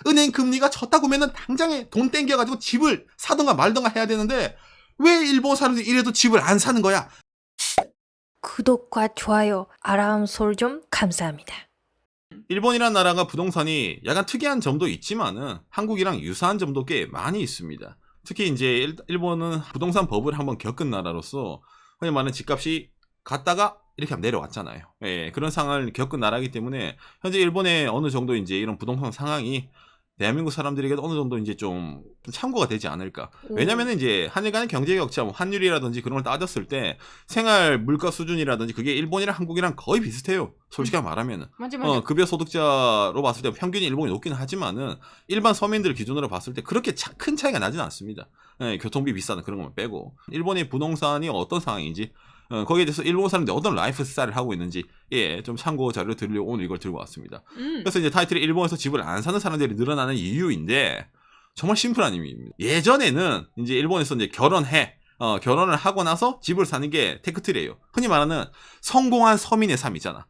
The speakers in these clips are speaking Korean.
은행 금리가 졌다고 하면은 당장에 돈 땡겨가지고 집을 사든가 말든가 해야 되는데 왜 일본 사람들이 이래도 집을 안 사는 거야? 구독과 좋아요, 알람 설정 감사합니다. 일본이란 나라가 부동산이 약간 특이한 점도 있지만은 한국이랑 유사한 점도 꽤 많이 있습니다. 특히 이제 일본은 부동산 버블을 한번 겪은 나라로서 흔히 말하는 집값이 갔다가 이렇게 하면 내려왔잖아요. 예, 그런 상황을 겪은 나라이기 때문에 현재 일본의 어느 정도 이제 이런 부동산 상황이 대한민국 사람들에게도 어느 정도 이제 좀 참고가 되지 않을까. 왜냐면은 이제 한일 간의 경제 격차, 뭐 환율이라든지 그런 걸 따졌을 때 생활 물가 수준이라든지 그게 일본이랑 한국이랑 거의 비슷해요. 솔직히 말하면은. 맞아. 급여 소득자로 봤을 때 평균이 일본이 높긴 하지만은 일반 서민들 기준으로 봤을 때 그렇게 큰 차이가 나지는 않습니다. 예, 교통비 비싸는 그런 것만 빼고. 일본의 부동산이 어떤 상황인지 거기에 대해서 일본 사람들이 어떤 라이프 스타일을 하고 있는지 좀 참고 자료를 드리려고 오늘 이걸 들고 왔습니다. 그래서 이제 타이틀이 일본에서 집을 안 사는 사람들이 늘어나는 이유인데 정말 심플한 의미입니다. 예전에는 이제 일본에서 이제 결혼을 하고 나서 집을 사는 게 테크트리예요. 흔히 말하는 성공한 서민의 삶이잖아.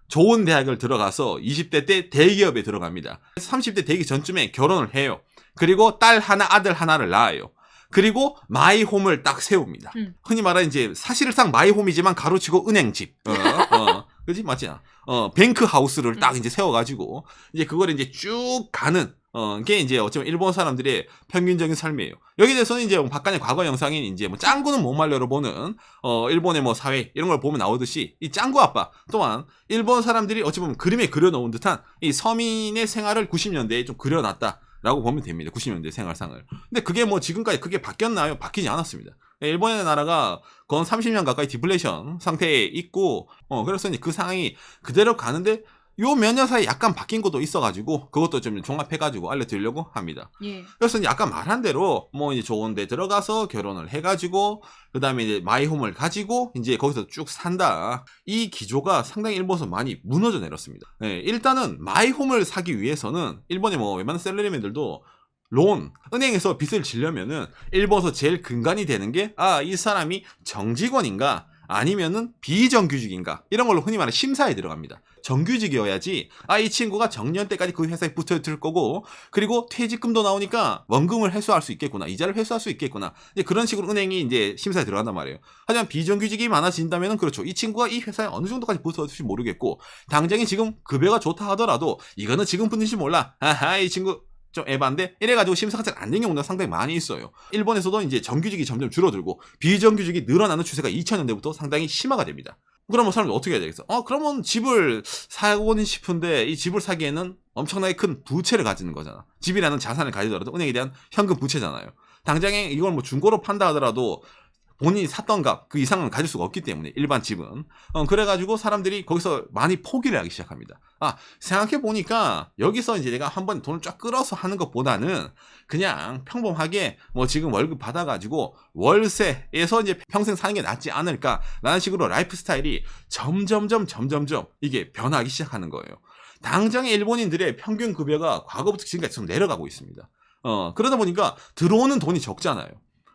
좋은 대학을 들어가서 20대 때 대기업에 들어갑니다. 30대 되기 전쯤에 결혼을 해요. 그리고 딸 하나, 아들 하나를 낳아요. 그리고 마이홈을 딱 세웁니다. 흔히 말하는 이제 사실상 마이홈이지만 가로치고 은행집. 그지? 맞지? 뱅크 하우스를 딱 이제 세워가지고 이제 그걸 이제 쭉 가는 게 이제 어쩌면 일본 사람들의 평균적인 삶이에요. 여기에 대해서는 이제 박간의 과거 영상인 이제 뭐 짱구는 못 말려로 보는 일본의 뭐 사회 이런 걸 보면 나오듯이 이 짱구 아빠 또한 일본 사람들이 어찌 보면 그림에 그려놓은 듯한 이 서민의 생활을 90년대에 좀 그려놨다. 라고 보면 됩니다. 90년대 생활상을. 근데 그게 뭐 지금까지 그게 바뀌었나요? 바뀌지 않았습니다. 일본의 나라가 건 30년 가까이 디플레이션 상태에 있고, 그래서 이제 그 상황이 그대로 가는데, 요 몇 년 사이에 약간 바뀐 것도 있어가지고, 그것도 좀 종합해가지고 알려드리려고 합니다. 예. 그래서 이제 아까 말한 대로, 뭐 이제 좋은 데 들어가서 결혼을 해가지고, 그 다음에 이제 마이홈을 가지고, 이제 거기서 쭉 산다. 이 기조가 상당히 일본에서 많이 무너져 내렸습니다. 일단은 마이홈을 사기 위해서는, 일본의 뭐 웬만한 셀러리맨들도 은행에서 빚을 지려면은 일본에서 제일 근간이 되는 게 이 사람이 정직원인가 아니면은 비정규직인가 이런 걸로 흔히 말하는 심사에 들어갑니다. 정규직이어야지 이 친구가 정년 때까지 그 회사에 붙어 있을 거고 그리고 퇴직금도 나오니까 원금을 회수할 수 있겠구나 이자를 회수할 수 있겠구나 이제 그런 식으로 은행이 이제 심사에 들어간단 말이에요. 하지만 비정규직이 많아진다면은 그렇죠. 이 친구가 이 회사에 어느 정도까지 붙어 있을지 모르겠고 당장에 지금 급여가 좋다 하더라도 이거는 지금 분인지 몰라. 이 친구 좀 에반데 이래가지고 심사가 잘 안 된 경우가 상당히 많이 있어요. 일본에서도 이제 정규직이 점점 줄어들고 비정규직이 늘어나는 추세가 2000년대부터 상당히 심화가 됩니다. 그러면 사람들 어떻게 해야 되겠어? 그러면 집을 사고는 싶은데 이 집을 사기에는 엄청나게 큰 부채를 가지는 거잖아. 집이라는 자산을 가지더라도 은행에 대한 현금 부채잖아요. 당장에 이걸 뭐 중고로 판다 하더라도 본인이 샀던 값 그 이상은 가질 수가 없기 때문에 일반 집은 그래가지고 사람들이 거기서 많이 포기를 하기 시작합니다. 생각해보니까 여기서 이제 내가 한번 돈을 쫙 끌어서 하는 것보다는 그냥 평범하게 뭐 지금 월급 받아가지고 월세에서 이제 평생 사는 게 낫지 않을까라는 식으로 라이프 스타일이 점점점 이게 변하기 시작하는 거예요. 당장의 일본인들의 평균 급여가 과거부터 지금까지 좀 내려가고 있습니다. 그러다 보니까 들어오는 돈이 적잖아요.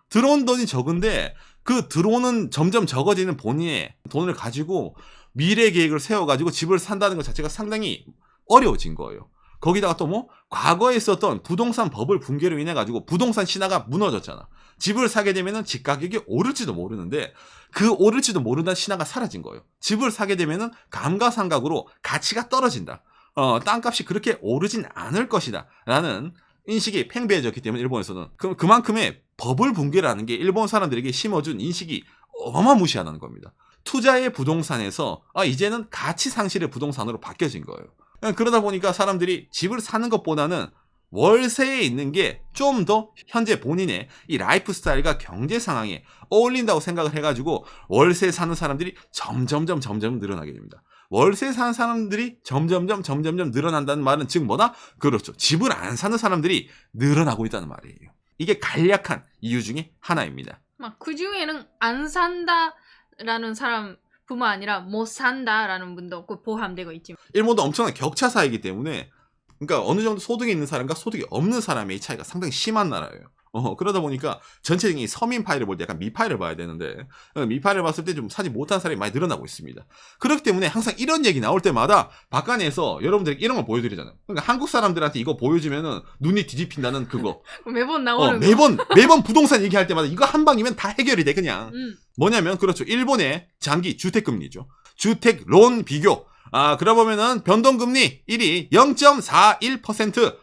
들어온 돈이 적은데 그 들어오는 점점 적어지는 본인의 돈을 가지고 미래 계획을 세워가지고 집을 산다는 것 자체가 상당히 어려워진 거예요. 거기다가 또 뭐 과거에 있었던 부동산 버블 붕괴로 인해 가지고 부동산 신화가 무너졌잖아. 집을 사게 되면은 집 가격이 오를지도 모르는데 그 오를지도 모른다는 신화가 사라진 거예요. 집을 사게 되면은 감가상각으로 가치가 떨어진다. 땅값이 그렇게 오르진 않을 것이다. 라는 인식이 팽배해졌기 때문에 일본에서는 그만큼의 버블 붕괴라는 게 일본 사람들에게 심어준 인식이 어마무시하다는 겁니다. 투자의 부동산에서 이제는 가치 상실의 부동산으로 바뀌어진 거예요. 그러다 보니까 사람들이 집을 사는 것보다는 월세에 있는 게 좀 더 현재 본인의 이 라이프 스타일과 경제 상황에 어울린다고 생각을 해가지고 월세에 사는 사람들이 점점 늘어나게 됩니다. 월세 사는 사람들이 점점 늘어난다는 말은 즉 뭐다? 그렇죠. 집을 안 사는 사람들이 늘어나고 있다는 말이에요. 이게 간략한 이유 중에 하나입니다. 그 중에는 안 산다라는 사람뿐만 아니라 못 산다라는 분도 포함되고 있지만 일본도 엄청난 격차 사이기 때문에 그러니까 어느 정도 소득이 있는 사람과 소득이 없는 사람의 차이가 상당히 심한 나라예요. 그러다 보니까 전체적인 서민 파일을 볼 때 약간 미파일을 봐야 되는데 미파일을 봤을 때 좀 사지 못한 사람이 많이 늘어나고 있습니다. 그렇기 때문에 항상 이런 얘기 나올 때마다 박간에서 여러분들에게 이런 걸 보여드리잖아요. 그러니까 한국 사람들한테 이거 보여주면은 눈이 뒤집힌다는 그거. 매번 나오는 거. 매번 부동산 얘기할 때마다 이거 한 방이면 다 해결이 돼 그냥. 뭐냐면 그렇죠. 일본의 장기 주택금리죠. 주택론 비교. 그러다 보면은 변동금리 1위 0.41%.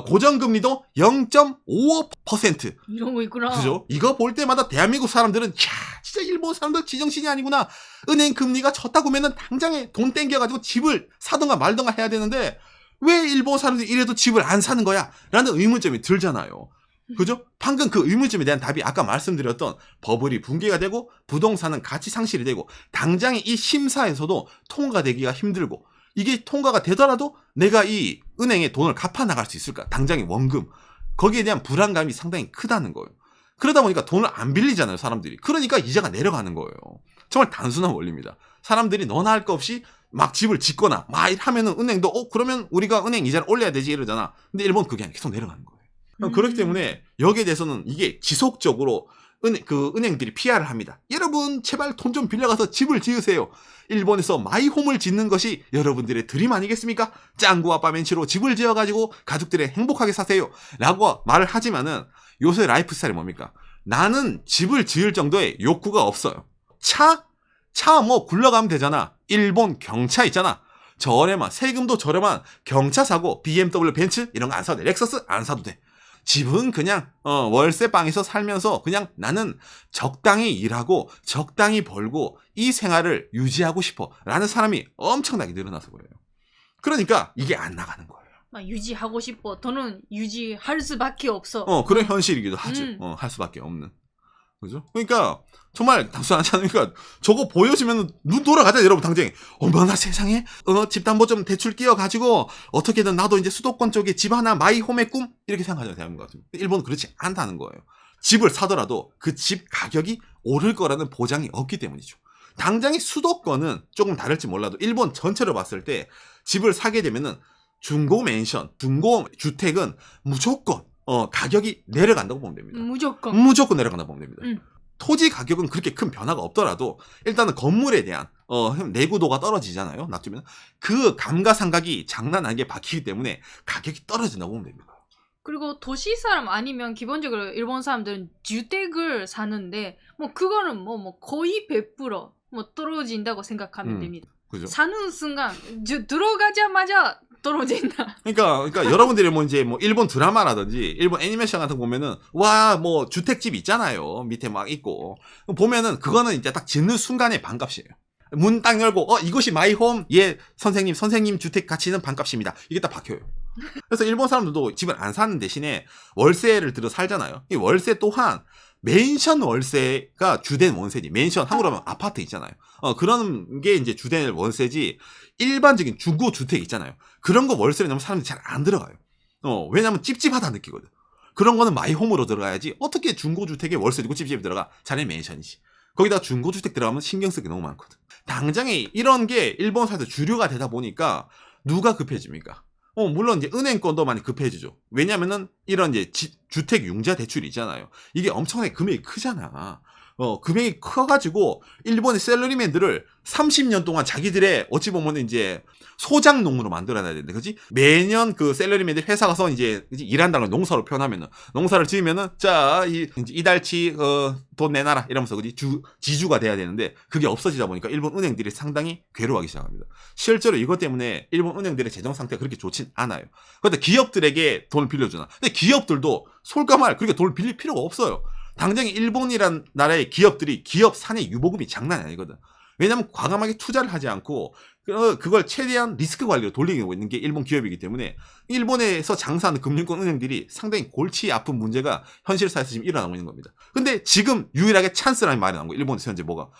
고정금리도 0.55%. 이런 거 있구나. 그죠? 이거 볼 때마다 대한민국 사람들은, 진짜 일본 사람들 지정신이 아니구나. 은행 금리가 졌다고 하면은 당장에 돈 땡겨가지고 집을 사던가 말던가 해야 되는데, 왜 일본 사람들이 이래도 집을 안 사는 거야? 라는 의문점이 들잖아요. 그죠? 방금 그 의문점에 대한 답이 아까 말씀드렸던 버블이 붕괴가 되고, 부동산은 가치 상실이 되고, 당장에 이 심사에서도 통과되기가 힘들고, 이게 통과가 되더라도 내가 이 은행에 돈을 갚아 나갈 수 있을까? 당장의 원금. 거기에 대한 불안감이 상당히 크다는 거예요. 그러다 보니까 돈을 안 빌리잖아요, 사람들이. 그러니까 이자가 내려가는 거예요. 정말 단순한 원리입니다. 사람들이 너나 할 거 없이 막 집을 짓거나 막 하면은 은행도 그러면 우리가 은행 이자를 올려야 되지 이러잖아. 근데 일본 그게 아니라 계속 내려가는 거예요. 그렇기 때문에 여기에 대해서는 이게 지속적으로 은행들이 PR을 합니다. 여러분 제발 돈 좀 빌려가서 집을 지으세요. 일본에서 마이홈을 짓는 것이 여러분들의 드림 아니겠습니까? 짱구와 빠멘치로 집을 지어가지고 가족들이 행복하게 사세요. 라고 말을 하지만은 요새 라이프 스타일이 뭡니까? 나는 집을 지을 정도의 욕구가 없어요. 차 뭐 굴러가면 되잖아. 일본 경차 있잖아. 저렴한 세금도 저렴한 경차 사고 BMW 벤츠 이런 거 안 사도 돼. 렉서스 안 사도 돼. 집은 그냥 월세방에서 살면서 그냥 나는 적당히 일하고 적당히 벌고 이 생활을 유지하고 싶어 라는 사람이 엄청나게 늘어나서 그래요. 그러니까 이게 안 나가는 거예요. 유지하고 싶어. 더는 유지할 수밖에 없어. 그런 현실이기도 하죠. 할 수밖에 없는. 그죠? 그러니까 정말 단순하지 않으니까 저거 보여주면 눈 돌아가잖아요, 여러분 당장에. 어머나 세상에 집담보 좀 대출 끼워가지고 어떻게든 나도 이제 수도권 쪽에 집 하나 마이홈의 꿈 이렇게 생각하잖아요, 대한민국 같은. 일본은 그렇지 않다는 거예요. 집을 사더라도 그 집 가격이 오를 거라는 보장이 없기 때문이죠. 당장의 수도권은 조금 다를지 몰라도 일본 전체로 봤을 때 집을 사게 되면은 중고 맨션, 중고 주택은 무조건 가격이 내려간다고 보면 됩니다. 무조건 내려간다고 보면 됩니다. 토지 가격은 그렇게 큰 변화가 없더라도 일단은 건물에 대한 내구도가 떨어지잖아요. 놔두면 그 감가상각이 장난 아니게 박히기 때문에 가격이 떨어진다고 보면 됩니다. 그리고 도시 사람 아니면 기본적으로 일본 사람들은 주택을 사는데 그거는 거의 100% 떨어진다고 생각하면 됩니다. 그죠? 사는 순간 들어가자마자 떨어진다. 그러니까 여러분들이 이제 일본 드라마라든지 일본 애니메이션 같은 거 보면은 주택집 있잖아요. 밑에 막 있고 보면은 그거는 이제 딱 짓는 순간에 반값이에요. 문 딱 열고 이것이 마이홈 선생님 주택 가치는 반값입니다. 이게 딱 박혀요. 그래서 일본 사람들도 집을 안 사는 대신에 월세를 들어 살잖아요. 이 월세 또한 맨션 월세가 주된 원세지. 맨션 한국으로 하면 아파트 있잖아요. 그런 게 이제 주된 원세지. 일반적인 중고 주택 있잖아요. 그런 거 월세를 내면 사람들이 잘 안 들어가요. 왜냐면 찝찝하다 느끼거든. 그런 거는 마이홈으로 들어가야지. 어떻게 중고 주택에 월세 주고 찝찝이 들어가? 자네 맨션이지. 거기다 중고 주택 들어가면 신경 쓰기 너무 많거든. 당장에 이런 게 일본 사회에서 주류가 되다 보니까 누가 급해집니까? 물론 이제 은행권도 많이 급해지죠. 왜냐면은 이런 이제 주택 융자 대출이 있잖아요. 이게 엄청나게 금액이 크잖아. 금액이 커가지고 일본의 셀러리맨들을 30년 동안 자기들의 어찌 보면 이제 소장농으로 만들어놔야 되는데, 그지? 매년 그 셀러리맨들 회사 가서 이제 일한다는 걸 농사로 표현하면은, 농사를 지으면은, 자, 이달치, 돈 내놔라. 이러면서, 그지? 지주가 돼야 되는데, 그게 없어지다 보니까 일본 은행들이 상당히 괴로워하기 시작합니다. 실제로 이것 때문에 일본 은행들의 재정 상태가 그렇게 좋진 않아요. 그런데 기업들에게 돈을 빌려주나. 근데 기업들도 솔까말 그렇게 돈을 빌릴 필요가 없어요. 당장에 일본이란 나라의 기업들이 기업 산의 유보금이 장난이 아니거든. 왜냐면 과감하게 투자를 하지 않고 그걸 최대한 리스크 관리로 돌리고 있는 게 일본 기업이기 때문에 일본에서 장사하는 금융권 은행들이 상당히 골치 아픈 문제가 현실 사회에서 지금 일어나고 있는 겁니다. 근데 지금 유일하게 찬스라는 말이 나온 거예요. 일본에서 현재 뭐가?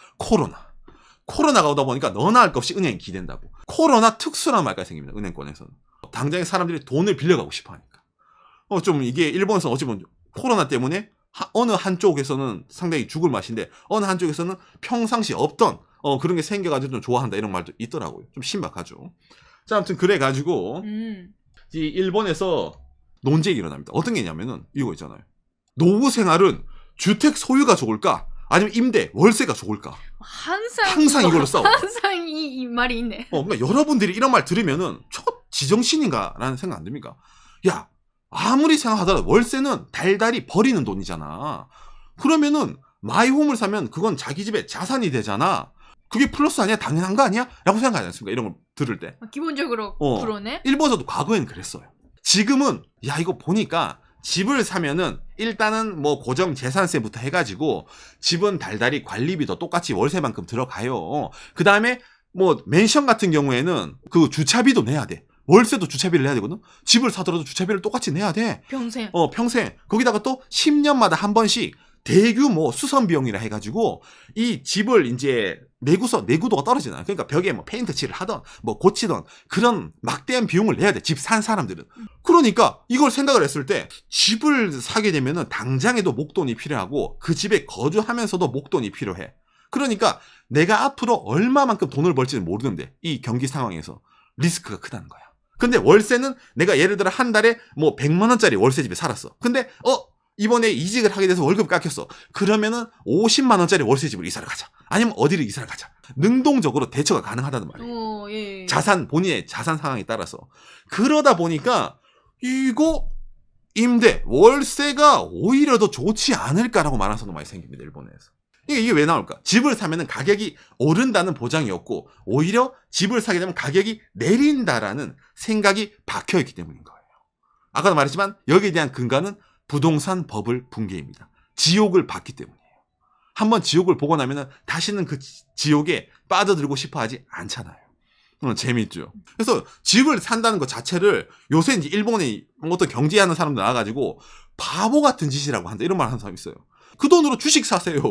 코로나가 오다 보니까 너나 할 것 없이 은행이 기댄다고. 코로나 특수란 말까지 생깁니다. 은행권에서는. 당장에 사람들이 돈을 빌려가고 싶어 하니까. 좀 이게 일본에서 어찌 보면 코로나 때문에 어느 한쪽에서는 상당히 죽을 맛인데 어느 한쪽에서는 평상시 없던 그런 게 생겨가지고 좀 좋아한다 이런 말도 있더라고요. 좀 신박하죠. 자, 아무튼 그래가지고 이 일본에서 논쟁이 일어납니다. 어떤 게 있냐면은 이거 있잖아요. 노후 생활은 주택 소유가 좋을까? 아니면 임대, 월세가 좋을까? 항상 이걸로 싸워. 항상 이 말이 있네. 그러니까 여러분들이 이런 말 들으면은 저 지정신인가? 라는 생각 안 듭니까? 야, 아무리 생각하더라도 월세는 달달이 버리는 돈이잖아. 그러면은 마이홈을 사면 그건 자기 집의 자산이 되잖아. 그게 플러스 아니야? 당연한 거 아니야? 라고 생각하지 않습니까? 이런 걸 들을 때. 기본적으로 그러네. 일본에서도 과거엔 그랬어요. 지금은 야 이거 보니까 집을 사면은 일단은 뭐 고정 재산세부터 해가지고 집은 달달이 관리비도 똑같이 월세만큼 들어가요. 그 다음에 뭐 맨션 같은 경우에는 그 주차비도 내야 돼. 월세도 주차비를 내야 되거든. 집을 사더라도 주차비를 똑같이 내야 돼. 평생. 평생. 거기다가 또 10년마다 한 번씩 대규모 수선 비용이라 해가지고 이 집을 이제 내구도가 떨어지잖아요. 그러니까 벽에 뭐 페인트 칠을 하던 뭐 고치던 그런 막대한 비용을 내야 돼. 집 산 사람들은. 그러니까 이걸 생각을 했을 때 집을 사게 되면은 당장에도 목돈이 필요하고 그 집에 거주하면서도 목돈이 필요해. 그러니까 내가 앞으로 얼마만큼 돈을 벌지는 모르는데 이 경기 상황에서 리스크가 크다는 거야. 근데 월세는 내가 예를 들어 한 달에 뭐 100만 원짜리 월세 집에 살았어. 근데 이번에 이직을 하게 돼서 월급 깎였어. 그러면은 50만 원짜리 월세 집으로 이사를 가자. 아니면 어디를 이사를 가자. 능동적으로 대처가 가능하다는 말이에요. 예. 본인의 자산 상황에 따라서. 그러다 보니까 이거 임대, 월세가 오히려 더 좋지 않을까라고 말하는 사람도 많이 생깁니다. 일본에서. 이게 왜 나올까? 집을 사면은 가격이 오른다는 보장이 없고 오히려 집을 사게 되면 가격이 내린다라는 생각이 박혀있기 때문인 거예요. 아까도 말했지만 여기에 대한 근거는 부동산 버블 붕괴입니다. 지옥을 봤기 때문이에요. 한번 지옥을 보고 나면은 다시는 그 지옥에 빠져들고 싶어 하지 않잖아요. 재밌죠. 그래서 집을 산다는 것 자체를 요새 이제 일본의 어떤 경제하는 사람들 나와가지고 바보 같은 짓이라고 한다. 이런 말 하는 사람이 있어요. 그 돈으로 주식 사세요.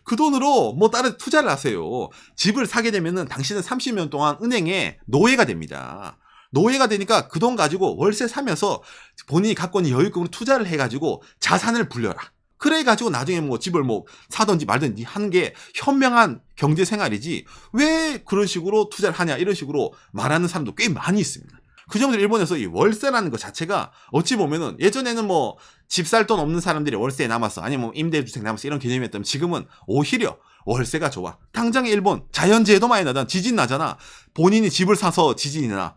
그 돈으로 뭐 다른 투자를 하세요. 집을 사게 되면은 당신은 30년 동안 은행에 노예가 됩니다. 노예가 되니까 그 돈 가지고 월세 사면서 본인이 갖고 있는 여유금으로 투자를 해가지고 자산을 불려라. 그래가지고 나중에 뭐 집을 뭐 사든지 말든지 하는 게 현명한 경제 생활이지 왜 그런 식으로 투자를 하냐 이런 식으로 말하는 사람도 꽤 많이 있습니다. 그 정도로 일본에서 이 월세라는 것 자체가 어찌 보면은 예전에는 뭐 집 살 돈 없는 사람들이 월세에 남았어. 아니면 뭐 임대주택 남았어. 이런 개념이었다면 지금은 오히려 월세가 좋아. 당장에 일본 자연재해도 많이 나잖아. 지진 나잖아. 본인이 집을 사서 지진이 나.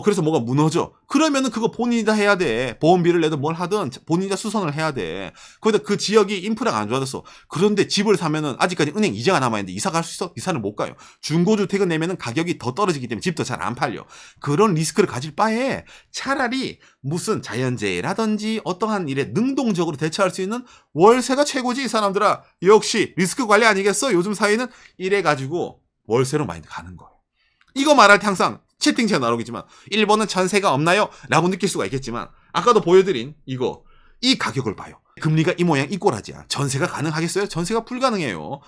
그래서 뭐가 무너져. 그러면은 그거 본인이 다 해야 돼. 보험비를 내든 뭘 하든 본인이 다 수선을 해야 돼. 거기다 그 지역이 인프라가 안 좋아졌어. 그런데 집을 사면은 아직까지 은행 이자가 남아있는데 이사 갈 수 있어? 이사는 못 가요. 중고주택을 내면은 가격이 더 떨어지기 때문에 집도 잘 안 팔려. 그런 리스크를 가질 바에 차라리 무슨 자연재해라든지 어떠한 일에 능동적으로 대처할 수 있는 월세가 최고지 이 사람들아. 역시 리스크 관리 아니겠어? 요즘 사회는 이래가지고 월세로 많이 가는 거예요. 이거 말할 때 항상 채팅창에 나오겠지만 일본은 전세가 없나요? 라고 느낄 수가 있겠지만 아까도 보여드린 이 가격을 봐요. 금리가 이 모양 이 꼴하지야. 전세가 가능하겠어요? 전세가 불가능해요.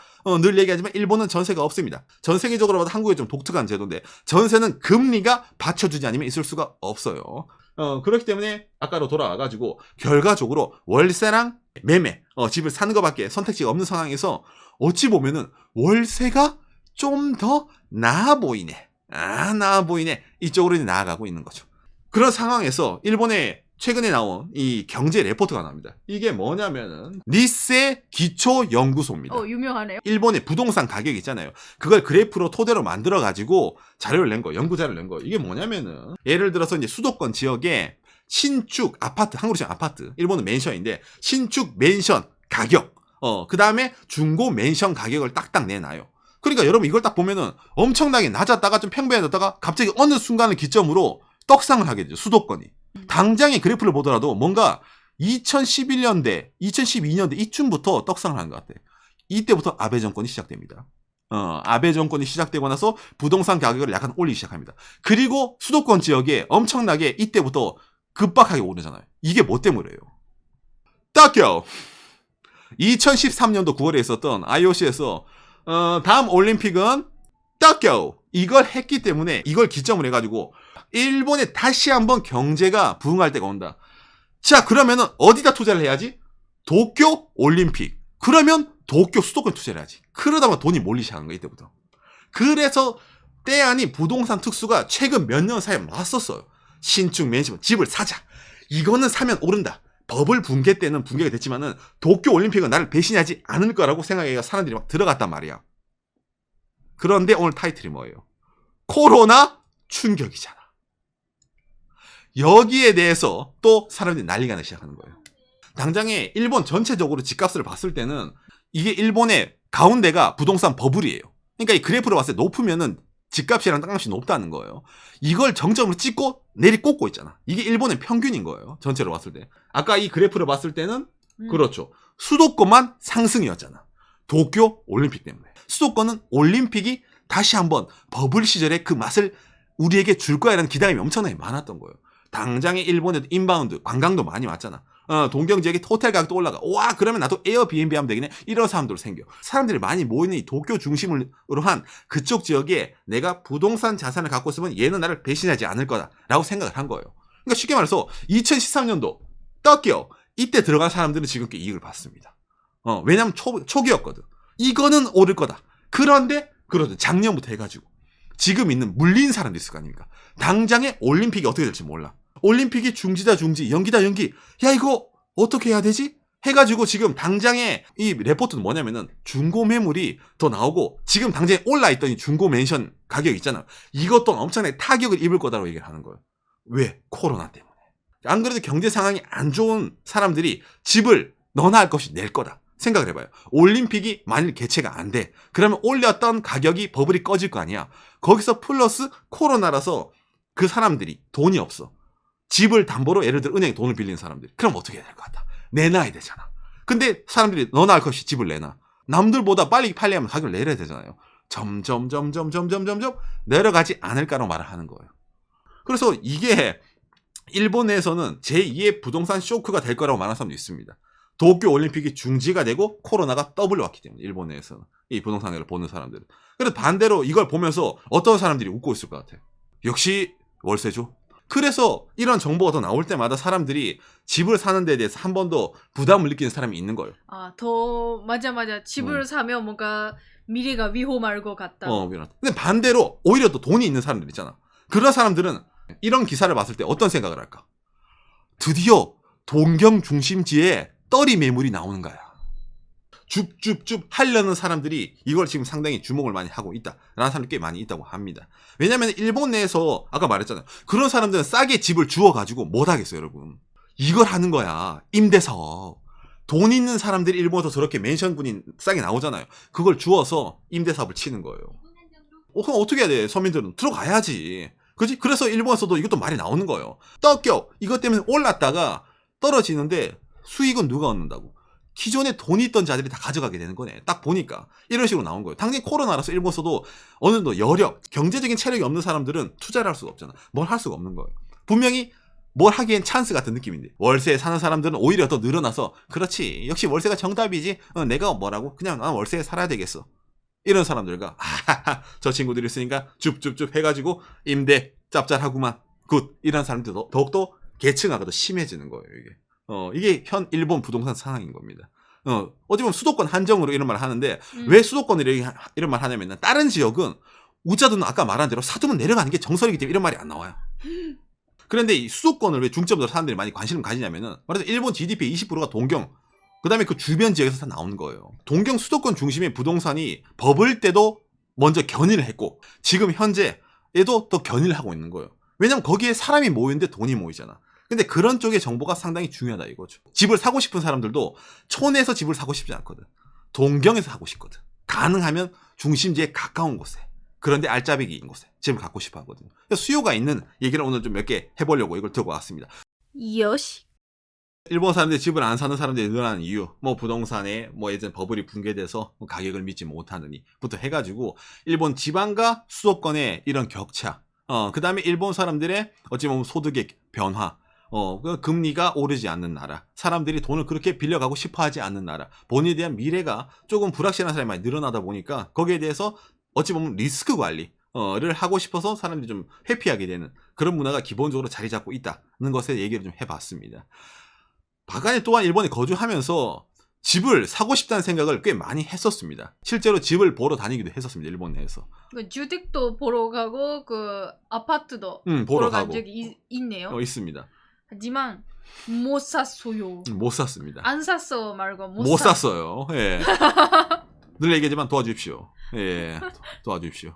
늘 얘기하지만 일본은 전세가 없습니다. 전 세계적으로 봐도 한국이 좀 독특한 제도인데 전세는 금리가 받쳐주지 않으면 있을 수가 없어요. 그렇기 때문에 아까로 돌아와가지고 결과적으로 월세랑 매매, 집을 사는 것밖에 선택지가 없는 상황에서 어찌 보면은 월세가 좀 더 나아 보이네. 나아 보이네. 이쪽으로 나아가고 있는 거죠. 그런 상황에서 일본에 최근에 나온 이 경제 레포트가 나옵니다. 이게 뭐냐면은 니세 기초연구소입니다. 유명하네요. 일본의 부동산 가격 있잖아요. 그걸 그래프로 토대로 만들어가지고 자료를 낸 거, 연구자를 낸 거. 이게 뭐냐면은 예를 들어서 이제 수도권 지역에 신축 아파트, 한국으로 치면 아파트, 일본은 맨션인데 신축 맨션 가격, 그 다음에 중고 맨션 가격을 딱딱 내놔요. 그러니까 여러분 이걸 딱 보면은 엄청나게 낮았다가 좀 팽배해졌다가 갑자기 어느 순간을 기점으로 떡상을 하게 되죠. 수도권이. 당장의 그래프를 보더라도 뭔가 2011년대, 2012년대 이쯤부터 떡상을 하는 것 같아요. 이때부터 아베 정권이 시작됩니다. 아베 정권이 시작되고 나서 부동산 가격을 약간 올리기 시작합니다. 그리고 수도권 지역에 엄청나게 이때부터 급박하게 오르잖아요. 이게 뭐 때문이에요? 딱요! 2013년도 9월에 있었던 IOC에서 다음 올림픽은 도쿄 이걸 했기 때문에 이걸 기점으로 해가지고 일본에 다시 한번 경제가 부흥할 때가 온다. 자 그러면은 어디다 투자를 해야지? 도쿄 올림픽. 그러면 도쿄 수도권 투자를 해야지. 그러다 보면 돈이 몰리기 시작한 거야 이때부터. 그래서 때 아닌 부동산 특수가 최근 몇 년 사이에 왔었어요. 신축 맨션 집을 사자. 이거는 사면 오른다. 버블 붕괴 때는 붕괴가 됐지만은 도쿄 올림픽은 나를 배신하지 않을 거라고 생각해서 사람들이 막 들어갔단 말이야. 그런데 오늘 타이틀이 뭐예요? 코로나 충격이잖아. 여기에 대해서 또 사람들이 난리가 나기 시작하는 거예요. 당장에 일본 전체적으로 집값을 봤을 때는 이게 일본의 가운데가 부동산 버블이에요. 그러니까 이 그래프로 봤을 때 높으면은 집값이랑 땅값이 높다는 거예요. 이걸 정점으로 찍고 내리꽂고 있잖아. 이게 일본의 평균인 거예요. 전체로 봤을 때. 아까 이 그래프를 봤을 때는 그렇죠. 수도권만 상승이었잖아. 도쿄 올림픽 때문에. 수도권은 올림픽이 다시 한번 버블 시절의 그 맛을 우리에게 줄 거야라는 기대감이 엄청나게 많았던 거예요. 당장에 일본에도 인바운드, 관광도 많이 왔잖아. 동경 지역에 호텔 가격도 올라가. 와, 그러면 나도 에어비앤비 하면 되겠네. 이런 사람들 생겨. 사람들이 많이 모이는 이 도쿄 중심으로 한 그쪽 지역에 내가 부동산 자산을 갖고 있으면 얘는 나를 배신하지 않을 거다라고 생각을 한 거예요. 그러니까 쉽게 말해서 2013년도 떡기요. 이때 들어간 사람들은 지금 꽤 이익을 봤습니다. 왜냐면 초기였거든. 이거는 오를 거다. 그런데 작년부터 해가지고 지금 있는 물린 사람도 있을 거 아닙니까? 당장에 올림픽이 어떻게 될지 몰라. 올림픽이 중지다 중지, 연기다 연기. 야, 이거 어떻게 해야 되지? 해가지고 지금 당장에 이 레포트는 뭐냐면은 중고 매물이 더 나오고 지금 당장에 올라있던 이 중고 맨션 가격 있잖아. 이것도 엄청나게 타격을 입을 거다라고 얘기를 하는 거예요. 왜? 코로나 때문에. 안 그래도 경제 상황이 안 좋은 사람들이 집을 너나 할 것이 낼 거다. 생각을 해봐요. 올림픽이 만일 개최가 안 돼. 그러면 올렸던 가격이 버블이 꺼질 거 아니야. 거기서 플러스 코로나라서 그 사람들이 돈이 없어. 집을 담보로 예를 들어 은행에 돈을 빌리는 사람들이. 그럼 어떻게 해야 될 것 같아? 내놔야 되잖아. 근데 사람들이 너나 할 것이 집을 내놔. 남들보다 빨리 팔려면 가격을 내려야 되잖아요. 점점 내려가지 않을까라고 말을 하는 거예요. 그래서 이게 일본 내에서는 제2의 부동산 쇼크가 될 거라고 말하는 사람도 있습니다. 도쿄 올림픽이 중지가 되고 코로나가 더블로 왔기 때문에 일본 내에서는 이 부동산을 보는 사람들은. 그래서 반대로 이걸 보면서 어떤 사람들이 웃고 있을 것 같아요. 역시 월세죠. 그래서 이런 정보가 더 나올 때마다 사람들이 집을 사는 데 대해서 한 번 더 부담을 느끼는 사람이 있는 거예요. 맞아. 집을 사면 뭔가 미래가 위험할 것 같다. 근데 반대로 오히려 또 돈이 있는 사람들 있잖아. 그런 사람들은 이런 기사를 봤을 때 어떤 생각을 할까? 드디어 동경 중심지에 떨이 매물이 나오는 거야. 줍줍줍 하려는 사람들이 이걸 지금 상당히 주목을 많이 하고 있다라는 사람들이 꽤 많이 있다고 합니다. 왜냐면 일본 내에서 아까 말했잖아요. 그런 사람들은 싸게 집을 주워가지고 못 하겠어요, 여러분. 이걸 하는 거야. 임대사업. 돈 있는 사람들이 일본에서 저렇게 맨션분이 싸게 나오잖아요. 그걸 주워서 임대사업을 치는 거예요. 그럼 어떻게 해야 돼? 서민들은 들어가야지. 그지? 그래서 일본에서도 이것도 말이 나오는 거예요. 떡겨 이것 때문에 올랐다가 떨어지는데 수익은 누가 얻는다고? 기존에 돈이 있던 자들이 다 가져가게 되는 거네. 딱 보니까 이런 식으로 나온 거예요. 당연히 코로나라서 일본에서도 어느 정도 여력, 경제적인 체력이 없는 사람들은 투자를 할 수가 없잖아. 뭘 할 수가 없는 거예요. 분명히 뭘 하기엔 찬스 같은 느낌인데 월세에 사는 사람들은 오히려 더 늘어나서 그렇지 역시 월세가 정답이지. 내가 뭐라고 그냥 난 월세에 살아야 되겠어. 이런 사람들과 저 친구들이 있으니까 줍줍줍 해가지고 임대 짭짤하구만 굿 이런 사람들도 더욱더 계층화가 더 심해지는 거예요. 이게 현 일본 부동산 상황인 겁니다. 어찌 보면 수도권 한정으로 이런 말을 하는데 왜 수도권이 이런 말을 하냐면 다른 지역은 우자도는 아까 말한 대로 사두면 내려가는 게 정설이기 때문에 이런 말이 안 나와요. 그런데 이 수도권을 왜 중점으로 사람들이 많이 관심을 가지냐면은 말해서 일본 GDP의 20%가 동경 그 다음에 그 주변 지역에서 다 나오는 거예요. 동경 수도권 중심의 부동산이 버블 때도 먼저 견인을 했고 지금 현재에도 또 견인을 하고 있는 거예요. 왜냐면 거기에 사람이 모이는데 돈이 모이잖아. 근데 그런 쪽의 정보가 상당히 중요하다 이거죠. 집을 사고 싶은 사람들도 촌에서 집을 사고 싶지 않거든. 동경에서 사고 싶거든. 가능하면 중심지에 가까운 곳에 그런데 알짜배기인 곳에 집을 갖고 싶어 하거든요. 수요가 있는 얘기를 오늘 좀 몇 개 해보려고 이걸 들고 왔습니다. 요시. 일본 사람들이 집을 안 사는 사람들이 늘어나는 이유, 부동산에 예전 버블이 붕괴돼서 가격을 믿지 못하느니부터 해가지고 일본 지방과 수도권의 이런 격차, 그 다음에 일본 사람들의 어찌 보면 소득의 변화, 그 금리가 오르지 않는 나라, 사람들이 돈을 그렇게 빌려가고 싶어하지 않는 나라, 본인에 대한 미래가 조금 불확실한 사람이 많이 늘어나다 보니까 거기에 대해서 어찌 보면 리스크 관리를 하고 싶어서 사람들이 좀 회피하게 되는 그런 문화가 기본적으로 자리 잡고 있다는 것에 얘기를 좀 해봤습니다. 박간이 또한 일본에 거주하면서 집을 사고 싶다는 생각을 꽤 많이 했었습니다. 실제로 집을 보러 다니기도 했었습니다. 일본 내에서. 주택도 보러 가고 그 아파트도 보러 간 가고. 적이 있네요. 있습니다. 하지만 못 샀어요. 못 샀습니다. 안 샀어 말고 못 샀어요. 예. 늘 얘기하지만 도와주십시오. 예. 도와주십시오.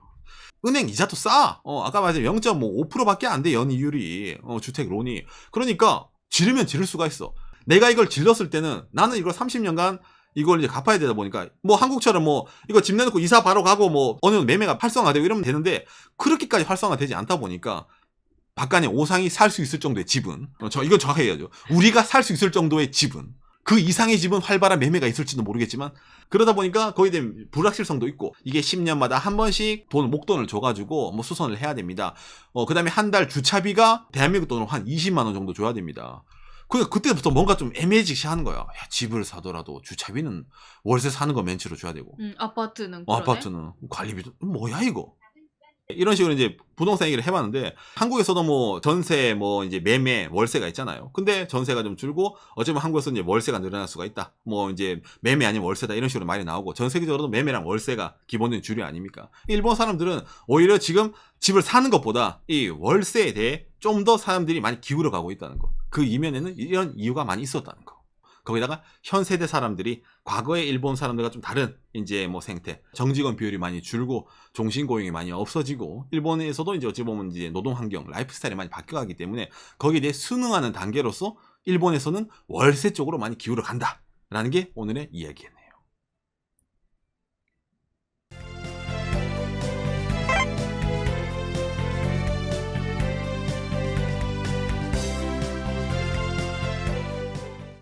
은행 이자도 싸. 아까 말했죠. 0.5%밖에 안 돼, 연이율이. 주택 론이. 그러니까 지르면 지를 수가 있어. 내가 이걸 질렀을 때는 나는 이걸 30년간 이걸 이제 갚아야 되다 보니까 뭐 한국처럼 뭐 이거 집 내놓고 이사 바로 가고 뭐 어느 정도 매매가 활성화되고 이러면 되는데 그렇게까지 활성화되지 않다 보니까 박간의 오상이 살 수 있을 정도의 집은 이건 정확하게 해야죠. 우리가 살 수 있을 정도의 집은 그 이상의 집은 활발한 매매가 있을지도 모르겠지만 그러다 보니까 거기에 대한 불확실성도 있고 이게 10년마다 한 번씩 목돈을 줘가지고 뭐 수선을 해야 됩니다. 그 다음에 한 달 주차비가 대한민국 돈으로 한 20만 원 정도 줘야 됩니다. 그때부터 뭔가 좀 애매해지시 하는 거야. 야, 집을 사더라도 주차비는 월세 사는 거 멘트로 줘야 되고. 아파트는 그러네. 아파트는 관리비도 뭐야 이거. 이런 식으로 이제 부동산 얘기를 해봤는데 한국에서도 뭐 전세 뭐 이제 매매 월세가 있잖아요. 근데 전세가 좀 줄고 어쩌면 한국에서 이제 월세가 늘어날 수가 있다. 뭐 이제 매매 아니면 월세다 이런 식으로 말이 나오고 전 세계적으로도 매매랑 월세가 기본적인 주류 아닙니까? 일본 사람들은 오히려 지금 집을 사는 것보다 이 월세에 대해 좀 더 사람들이 많이 기울어 가고 있다는 거. 그 이면에는 이런 이유가 많이 있었다는 거. 거기다가 현 세대 사람들이 과거의 일본 사람들과 좀 다른 이제 뭐 생태, 정직원 비율이 많이 줄고 종신 고용이 많이 없어지고 일본에서도 이제 어찌 보면 이제 노동 환경, 라이프 스타일이 많이 바뀌어가기 때문에 거기에 대해 순응하는 단계로서 일본에서는 월세 쪽으로 많이 기울어 간다라는 게 오늘의 이야기였네요.